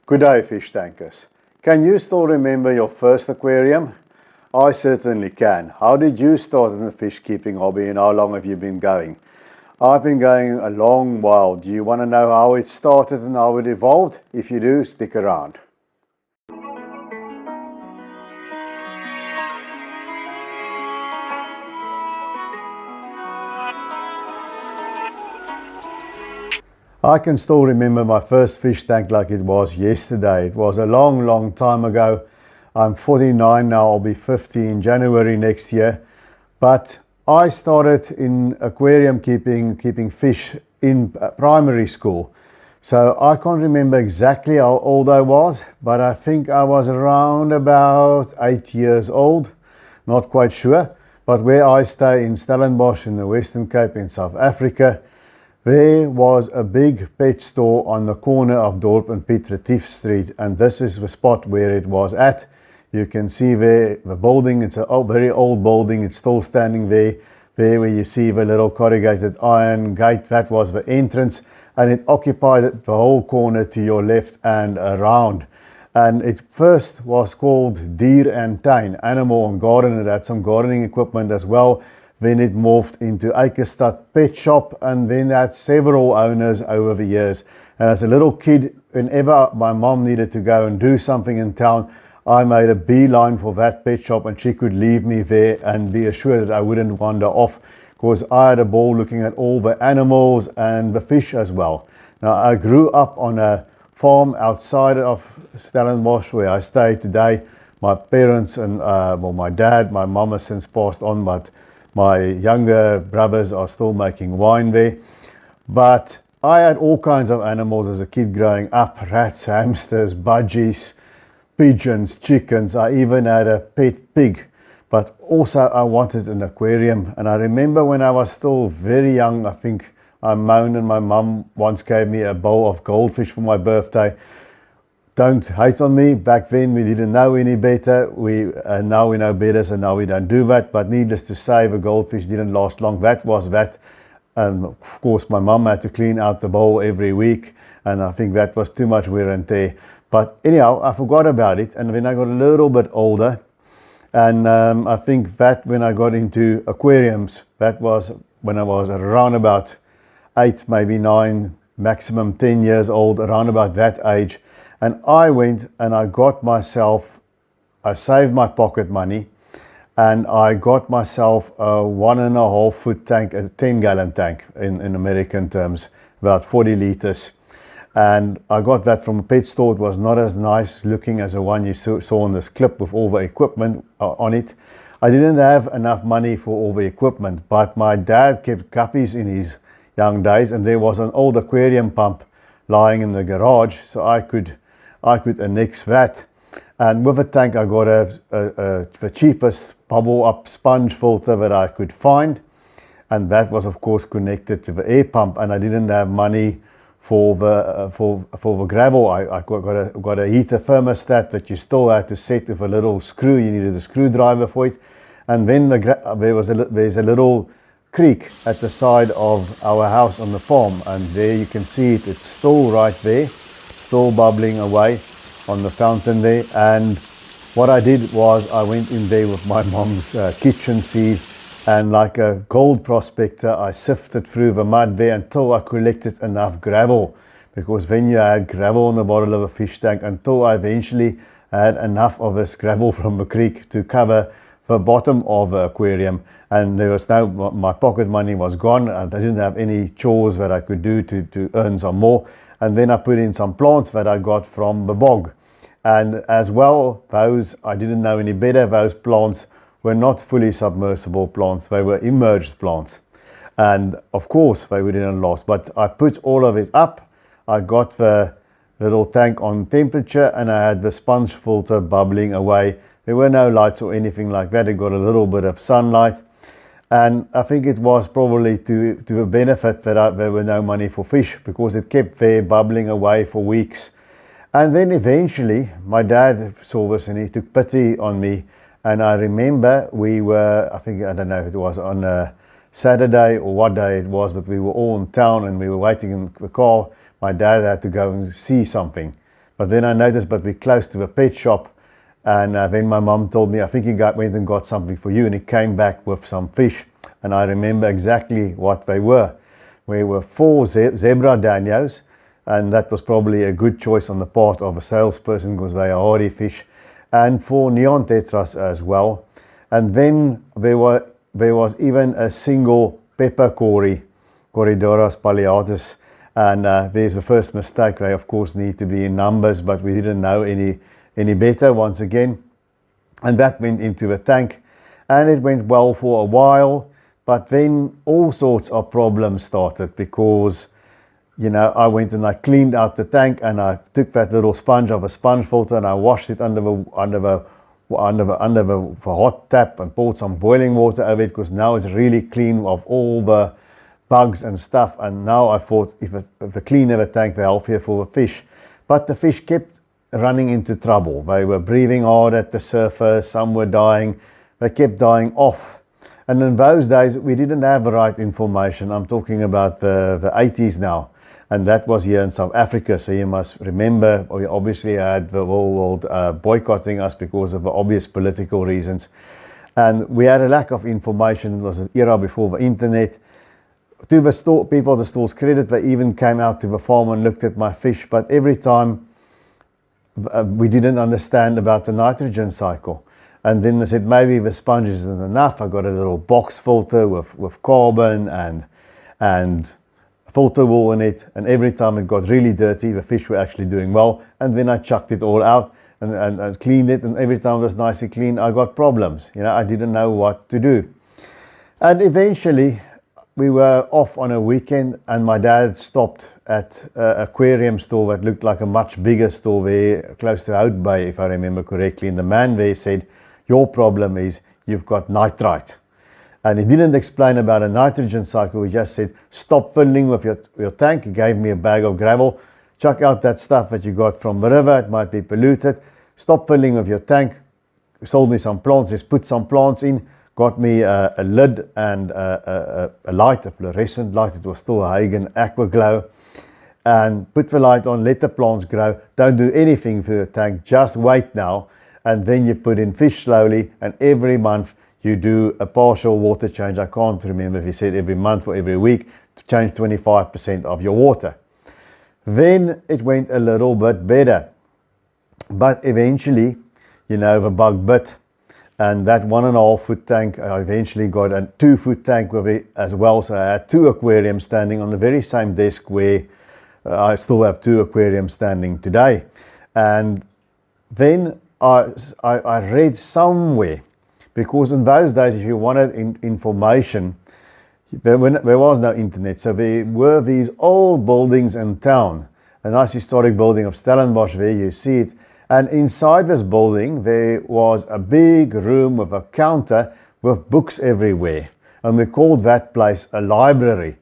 Good day, fish tankers. Can you still remember your first aquarium? I certainly can. How did you start in the fish keeping hobby and how long have you been going? I've been going a long while. Do you want to know how it started and how it evolved? If you do, stick around. I can still remember my first fish tank like it was yesterday. It was a long time ago. I'm 49 now, I'll be 50 in January next year. But I started in aquarium keeping fish in primary school. So I can't remember exactly how old I was, but I think I was around about 8 years old. Not quite sure. But where I stay in Stellenbosch in the Western Cape in South Africa, there was a big pet store on the corner of Dorp and Piet Retief Street, and this is the spot where it was at. You can see there the building, it's a very old building, it's still standing there. There where you see the little corrugated iron gate, that was the entrance, and it occupied the whole corner to your left and around. And it first was called Dier and Tuin, Animal and Garden. It had some gardening equipment as well. Then it morphed into Eikestad Pet Shop, and then had several owners over the years. And as a little kid, whenever my mom needed to go and do something in town, I made a beeline for that pet shop, and she could leave me there and be assured that I wouldn't wander off, because I had a ball looking at all the animals and the fish as well. Now, I grew up on a farm outside of Stellenbosch where I stay today. My parents and my dad, my mom has since passed on, but my younger brothers are still making wine there. But I had all kinds of animals as a kid growing up. Rats, hamsters, budgies, pigeons, chickens. I even had a pet pig. But also I wanted an aquarium. And I remember when I was still very young, I think I moaned and my mum once gave me a bowl of goldfish for my birthday. Don't hate on me. Back then we didn't know any better. Now we know better, so now we don't do that. But needless to say, the goldfish didn't last long. That was that. Of course, my mum had to clean out the bowl every week, and I think that was too much wear and tear. But anyhow, I forgot about it, and when I got a little bit older, and I think that when I got into aquariums, that was when I was around about 8, maybe 9, maximum 10 years old, around about that age. And I went and I saved my pocket money, and I got myself a 1.5 foot tank, a 10-gallon tank in American terms, about 40 liters. And I got that from a pet store. It was not as nice looking as the one you saw in this clip with all the equipment on it. I didn't have enough money for all the equipment, but my dad kept guppies in his young days, and there was an old aquarium pump lying in the garage, so I could annex that. And with the tank I got the cheapest bubble up sponge filter that I could find, and that was of course connected to the air pump. And I didn't have money for the gravel. I got a heater thermostat that you still had to set with a little screw. You needed a screwdriver for it. And then there's a little creek at the side of our house on the farm, and there you can see it. It's still right there, still bubbling away on the fountain there. And what I did was I went in there with my mom's kitchen sieve, and like a gold prospector I sifted through the mud there until I collected enough gravel, because when you had gravel on the bottom of a fish tank, until I eventually had enough of this gravel from the creek to cover the bottom of the aquarium. And there was my pocket money was gone, and I didn't have any chores that I could do to earn some more. And then I put in some plants that I got from the bog. And as well, I didn't know any better, those plants were not fully submersible plants, they were immerged plants. And of course they didn't last, but I put all of it up. I got the little tank on temperature, and I had the sponge filter bubbling away. There were no lights or anything like that. It got a little bit of sunlight. And I think it was probably to a benefit that there were no money for fish, because it kept there bubbling away for weeks. And then eventually my dad saw this and he took pity on me. And I remember I don't know if it was on a Saturday or what day it was, but we were all in town and we were waiting in the car. My dad had to go and see something But then I noticed, but we're close to a pet shop, and then my mum told me, I think he went and got something for you, and he came back with some fish, and I remember exactly what they were. We were 4 zebra danios, and that was probably a good choice on the part of a salesperson because they are hardy fish, and 4 neon tetras as well. And then there was even a single pepper cory, Corridoras palliatus, and there's the first mistake. They of course need to be in numbers, but we didn't know any better once again, and that went into the tank, and it went well for a while. But then all sorts of problems started because, you know, I went and I cleaned out the tank, and I took that little sponge of a sponge filter and I washed it under the hot tap and poured some boiling water over it, because now it's really clean of all the bugs and stuff. And now I thought if the cleaner the tank, the healthier for the fish. But the fish kept running into trouble. They were breathing hard at the surface, some were dying, they kept dying off. And in those days, we didn't have the right information. I'm talking about the 80s now. And that was here in South Africa. So you must remember, we obviously had the whole world boycotting us because of the obvious political reasons. And we had a lack of information. It was an era before the internet. To the people at the store's credit, they even came out to the farm and looked at my fish. But every time we didn't understand about the nitrogen cycle. And then they said, maybe the sponge isn't enough. I got a little box filter with carbon and filter wool in it. And every time it got really dirty, the fish were actually doing well. And then I chucked it all out and cleaned it. And every time it was nicely clean, I got problems. You know, I didn't know what to do. And eventually, we were off on a weekend, and my dad stopped at an aquarium store that looked like a much bigger store there, close to Hout Bay, if I remember correctly. And the man there said, your problem is you've got nitrite. And he didn't explain about a nitrogen cycle. He just said, stop filling with your tank. He gave me a bag of gravel. Chuck out that stuff that you got from the river. It might be polluted. Stop filling with your tank. He sold me some plants. Just put some plants in. Got me a lid and a light, a fluorescent light. It was still a Hagen Aqua Glow. And put the light on, let the plants grow. Don't do anything for your tank. Just wait now. And then you put in fish slowly, and every month you do a partial water change. I can't remember if he said every month or every week, to change 25% of your water. Then it went a little bit better. But eventually, you know, the bug bit, and that 1.5 foot tank, I eventually got a 2 foot tank with it as well. So I had 2 aquariums standing on the very same desk where I still have 2 aquariums standing today. And then I read somewhere, because in those days, if you wanted information, there was no internet. So there were these old buildings in town, a nice historic building of Stellenbosch there, you see it. And inside this building, there was a big room with a counter with books everywhere. And we called that place a library.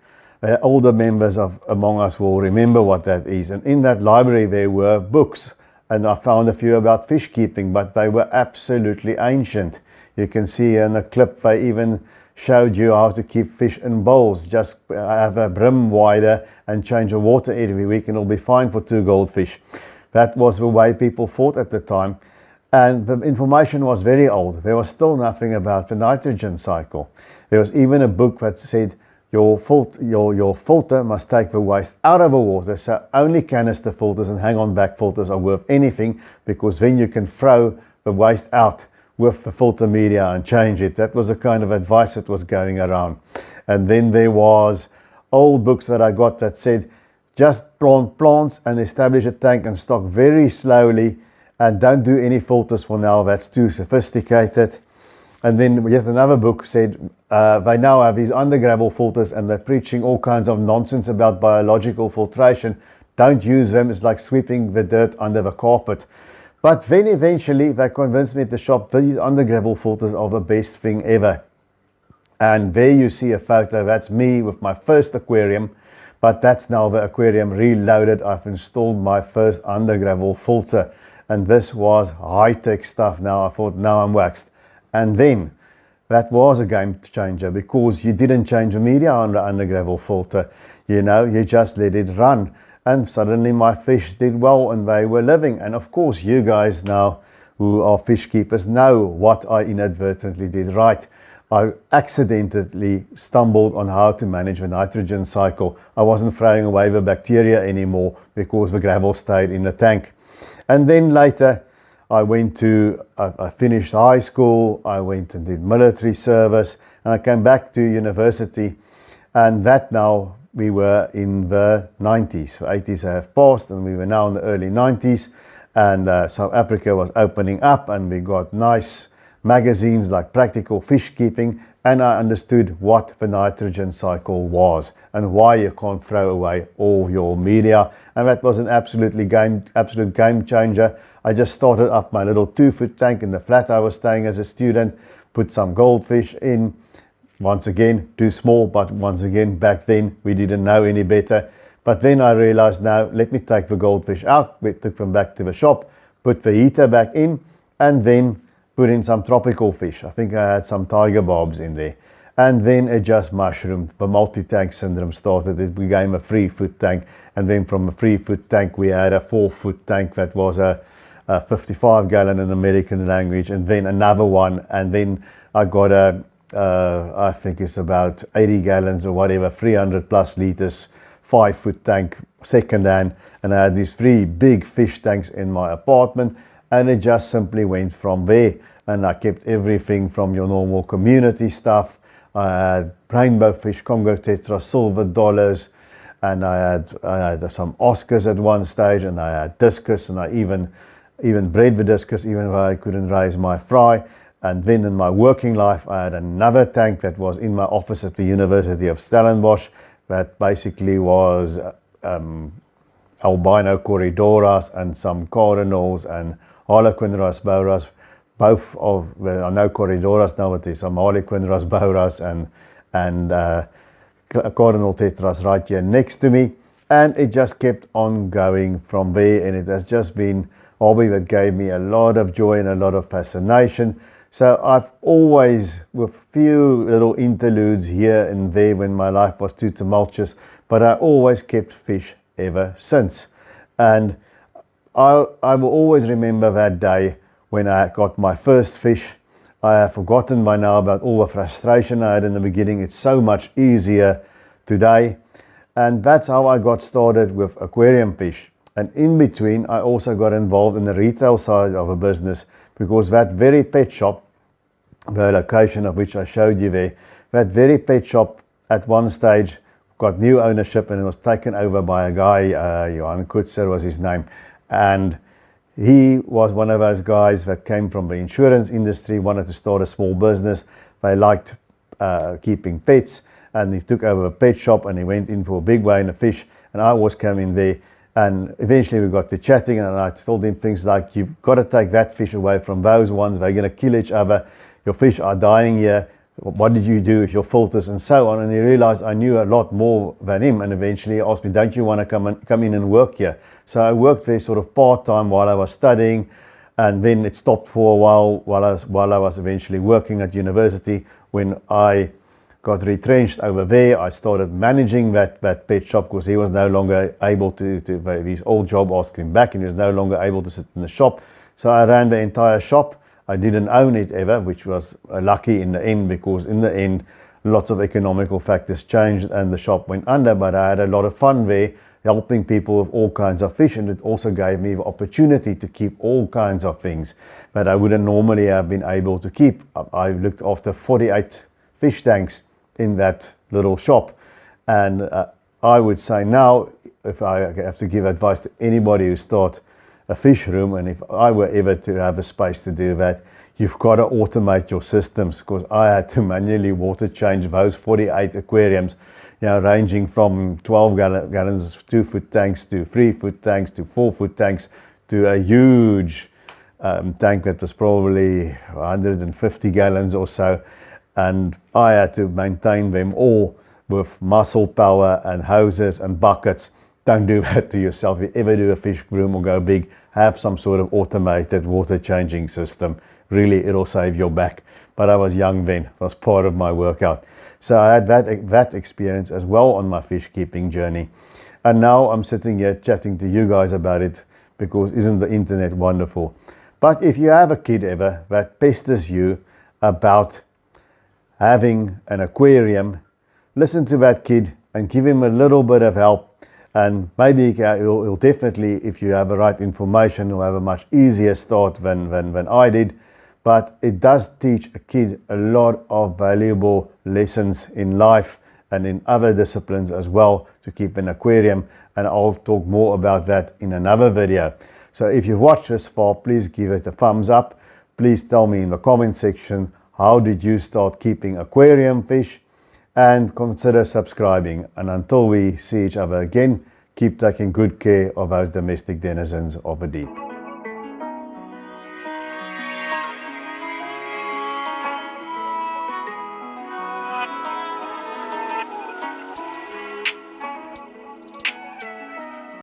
Older members among us will remember what that is. And in that library, there were books. And I found a few about fish keeping, but they were absolutely ancient. You can see in a clip, they even showed you how to keep fish in bowls. Just have a brim wider and change the water every week, and it'll be fine for 2 goldfish. That was the way people thought at the time. And the information was very old. There was still nothing about the nitrogen cycle. There was even a book that said, your filter must take the waste out of the water, so only canister filters and hang-on back filters are worth anything, because then you can throw the waste out with the filter media and change it. That was the kind of advice that was going around. And then there was old books that I got that said, just plant plants and establish a tank and stock very slowly, and don't do any filters for now, that's too sophisticated. And then yet another book said they now have these undergravel filters, and they're preaching all kinds of nonsense about biological filtration. Don't use them, it's like sweeping the dirt under the carpet. But then eventually they convinced me at the shop these undergravel filters are the best thing ever. And there you see a photo, that's me with my first aquarium, but that's now the aquarium reloaded. I've installed my first undergravel filter, and this was high-tech stuff now. I thought, now I'm waxed. And then that was a game changer, because you didn't change the media on the undergravel filter. You know, you just let it run. and suddenly my fish did well and they were living. And of course, you guys now who are fish keepers know what I inadvertently did right. I accidentally stumbled on how to manage the nitrogen cycle. I wasn't throwing away the bacteria anymore because the gravel stayed in the tank. And then later I finished high school, I went and did military service, and I came back to university. And that now, we were in the 90s. The 80s have passed and we were now in the early 90s. And South Africa was opening up and we got nice magazines like Practical Fishkeeping, and I understood what the nitrogen cycle was and why you can't throw away all your media. And that was an absolute game changer. I just started up my little 2-foot tank in the flat I was staying as a student, put some goldfish in. Once again, too small, but once again, back then we didn't know any better. But then I realized, now let me take the goldfish out. We took them back to the shop, put the heater back in, and then put in some tropical fish. I think I had some tiger barbs in there. And then it just mushroomed. The multi-tank syndrome started. It became a 3-foot tank. And then from a 3-foot tank, we had a 4-foot tank that was a 55-gallon in American language, and then another one. And then I got I think it's about 80 gallons or whatever, 300 plus liters, 5-foot tank, second hand. And I had these 3 big fish tanks in my apartment. And it just simply went from there. And I kept everything from your normal community stuff. I had rainbow fish, Congo tetras, silver dollars, and I had some Oscars at one stage, and I had discus, and I even bred the discus even though I couldn't raise my fry. And then in my working life, I had another tank that was in my office at the University of Stellenbosch that basically was albino corridoras and some cardinals and Harlequin rasboras. Both of, well, I know corridoras now, but there's some Harlequin rasboras and cardinal tetras right here next to me. And it just kept on going from there, and it has just been a hobby that gave me a lot of joy and a lot of fascination. So I've always, with few little interludes here and there when my life was too tumultuous, but I always kept fish ever since. And I will always remember that day when I got my first fish. I have forgotten by now about all the frustration I had in the beginning. It's so much easier today. And that's how I got started with aquarium fish. And in between, I also got involved in the retail side of a business, because that very pet shop, the location of which I showed you there, that very pet shop at one stage got new ownership, and it was taken over by a guy, Johan Kutzer was his name. And he was one of those guys that came from the insurance industry, wanted to start a small business. They liked keeping pets, and he took over a pet shop and he went in for a big vein of fish, and I always came in there. And eventually we got to chatting, and I told him things like, you've got to take that fish away from those ones, they're going to kill each other, your fish are dying here, what did you do with your filters, and so on. And he realized I knew a lot more than him, and eventually he asked me, don't you want to come in and work here? So I worked there sort of part-time while I was studying, and then it stopped for a while I was eventually working at university. When I got retrenched over there, I started managing that pet shop, because he was no longer able to his old job asked him back, and he was no longer able to sit in the shop. So I ran the entire shop. I didn't own it ever, which was lucky in the end, because in the end, lots of economical factors changed and the shop went under. But I had a lot of fun there, helping people with all kinds of fish, and it also gave me the opportunity to keep all kinds of things that I wouldn't normally have been able to keep. I looked after 48 fish tanks in that little shop, and I would say now, if I have to give advice to anybody who starts a fish room, and if I were ever to have a space to do that, you've got to automate your systems, because I had to manually water change those 48 aquariums, ranging from 12 gallons 2-foot tanks to 3-foot tanks to 4-foot tanks to a huge tank that was probably 150 gallons or so. And I had to maintain them all with muscle power and hoses and buckets. Don't do that to yourself. If you ever do a fish room or go big, have some sort of automated water changing system. Really, it'll save your back. But I was young then. It was part of my workout. So I had that experience as well on my fish keeping journey. And now I'm sitting here chatting to you guys about it, because isn't the internet wonderful? But if you have a kid ever that pesters you about having an aquarium, listen to that kid and give him a little bit of help, and maybe he'll definitely, if you have the right information, he'll have a much easier start than I did. But it does teach a kid a lot of valuable lessons in life and in other disciplines as well, to keep an aquarium, and I'll talk more about that in another video. So if you've watched this far, please give it a thumbs up. Please tell me in the comment section, how did you start keeping aquarium fish? And consider subscribing. And until we see each other again, keep taking good care of those domestic denizens of the deep.